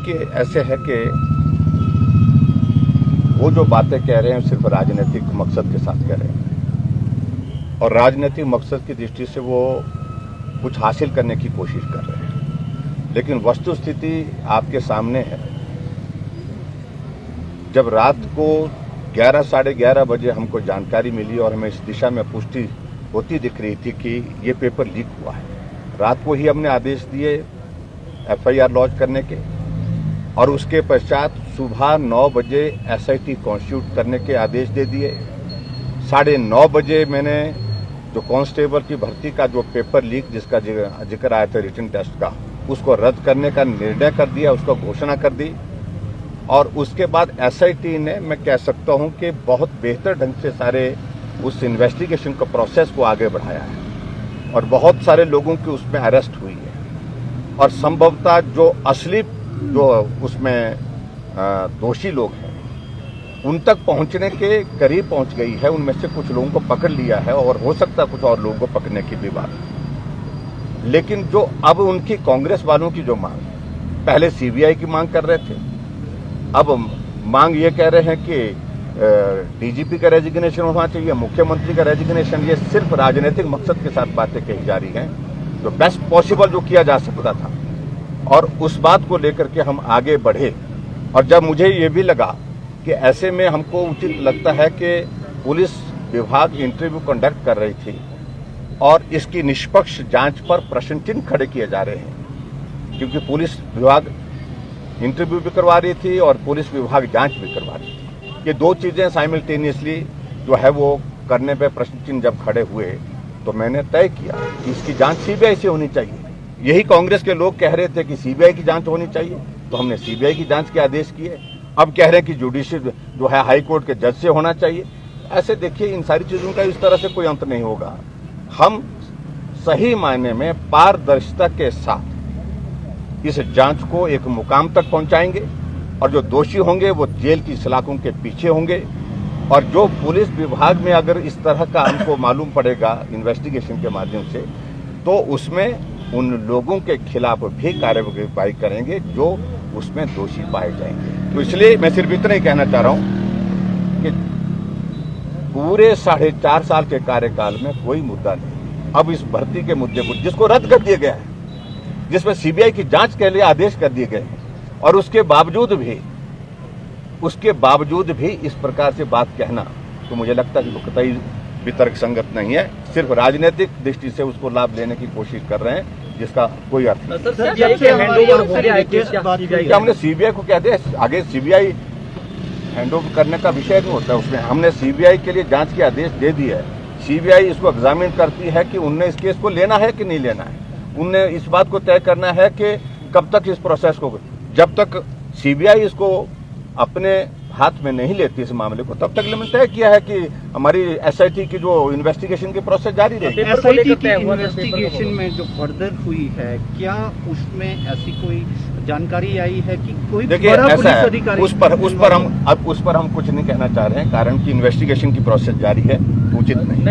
देखिए, ऐसे है कि वो जो बातें कह रहे हैं सिर्फ राजनीतिक मकसद के साथ कह रहे हैं और राजनीतिक मकसद की दृष्टि से वो कुछ हासिल करने की कोशिश कर रहे हैं, लेकिन वस्तुस्थिति आपके सामने है। जब रात को 11 साढ़े 11 बजे हमको जानकारी मिली और हमें इस दिशा में पुष्टि होती दिख रही थी कि ये पेपर लीक हुआ है, रात को ही हमने आदेश दिए एफआईआर लॉन्च करने के और उसके पश्चात सुबह 9 बजे एसआईटी कॉन्स्टिट्यूट करने के आदेश दे दिए। 9:30 बजे मैंने जो कांस्टेबल की भर्ती का जो पेपर लीक जिसका जिक्र आया था रिटन टेस्ट का, उसको रद्द करने का निर्णय कर दिया, उसको घोषणा कर दी। और उसके बाद एसआईटी ने, मैं कह सकता हूं कि बहुत बेहतर ढंग से सारे उस इन्वेस्टिगेशन का प्रोसेस को आगे बढ़ाया है और बहुत सारे लोगों की उसमें अरेस्ट हुई है और संभवतः जो असली जो उसमें दोषी लोग हैं उन तक पहुंचने के करीब पहुंच गई है। उनमें से कुछ लोगों को पकड़ लिया है और हो सकता है कुछ और लोगों को पकड़ने की भी बात। लेकिन जो अब उनकी कांग्रेस वालों की जो मांग, पहले सीबीआई की मांग कर रहे थे, अब मांग ये कह रहे हैं कि डीजीपी का रेजिग्नेशन होना चाहिए, मुख्यमंत्री का रेजिग्नेशन। ये सिर्फ राजनीतिक मकसद के साथ बातें कही जा रही हैं। जो बेस्ट पॉसिबल जो किया जा सकता था और उस बात को लेकर के हम आगे बढ़े। और जब मुझे ये भी लगा कि ऐसे में हमको उचित लगता है कि पुलिस विभाग इंटरव्यू कंडक्ट कर रही थी और इसकी निष्पक्ष जांच पर प्रश्न चिन्ह खड़े किए जा रहे हैं, क्योंकि पुलिस विभाग इंटरव्यू भी करवा रही थी और पुलिस विभाग जांच भी करवा रही थी। ये दो चीजें साइमल्टेनियसली जो है वो करने पे प्रश्न चिन्ह जब खड़े हुए तो मैंने तय किया कि इसकी जांच सीबीआई से होनी चाहिए। यही कांग्रेस के लोग कह रहे थे कि सीबीआई की जांच होनी चाहिए, तो हमने सीबीआई की जांच के आदेश किए। अब कह रहे हैं कि जुडिशियल जो है हाई कोर्ट के जज से होना चाहिए। ऐसे देखिए, इन सारी चीजों का इस तरह से कोई अंत नहीं होगा। हम सही मायने में पारदर्शिता के साथ इस जांच को एक मुकाम तक पहुंचाएंगे और जो दोषी होंगे वो जेल की सलाखों के पीछे होंगे। और जो पुलिस विभाग में अगर इस तरह का हमको मालूम पड़ेगा इन्वेस्टिगेशन के माध्यम से, तो उसमें उन लोगों के खिलाफ भी कार्रवाई करेंगे जो उसमें दोषी पाए जाएंगे। तो इसलिए मैं सिर्फ इतना ही कहना चाह रहा हूं कि पूरे 4.5 साल के कार्यकाल में कोई मुद्दा नहीं। अब इस भर्ती के मुद्दे को जिसको रद्द कर दिया गया है, जिसमें सीबीआई की जांच के लिए आदेश कर दिए गए हैं, और उसके बावजूद भी इस प्रकार से बात कहना, तो मुझे लगता है कि वो कतई भी तर्कसंगत नहीं है। सिर्फ राजनीतिक दृष्टि से उसको लाभ लेने की कोशिश कर रहे हैं, जिसका कोई अर्थ नहीं। हमने सीबीआई को कह दिया, आगे सीबीआई हैंडओवर करने का विषय नहीं होता। उसमें हमने सीबीआई के लिए जांच के आदेश दे दिए है। सीबीआई इसको एग्जामिन करती है कि उनने इस केस को लेना है कि नहीं लेना है। उनने इस बात को तय करना है कि कब तक इस प्रोसेस को, जब तक सीबीआई इसको अपने हाथ में नहीं लेती इस मामले को, तब तक मैंने तय किया है कि हमारी एसआईटी की जो इन्वेस्टिगेशन की प्रोसेस जारी रहेगी। एसआईटी की इन्वेस्टिगेशन में जो फर्दर हुई है, क्या उसमें ऐसी कोई जानकारी आई है कि कोई देखिए ऐसा है, उस पर हम कुछ नहीं कहना चाह रहे हैं, कारण कि इन्वेस्टिगेशन की प्रोसेस जारी है, उचित नहीं।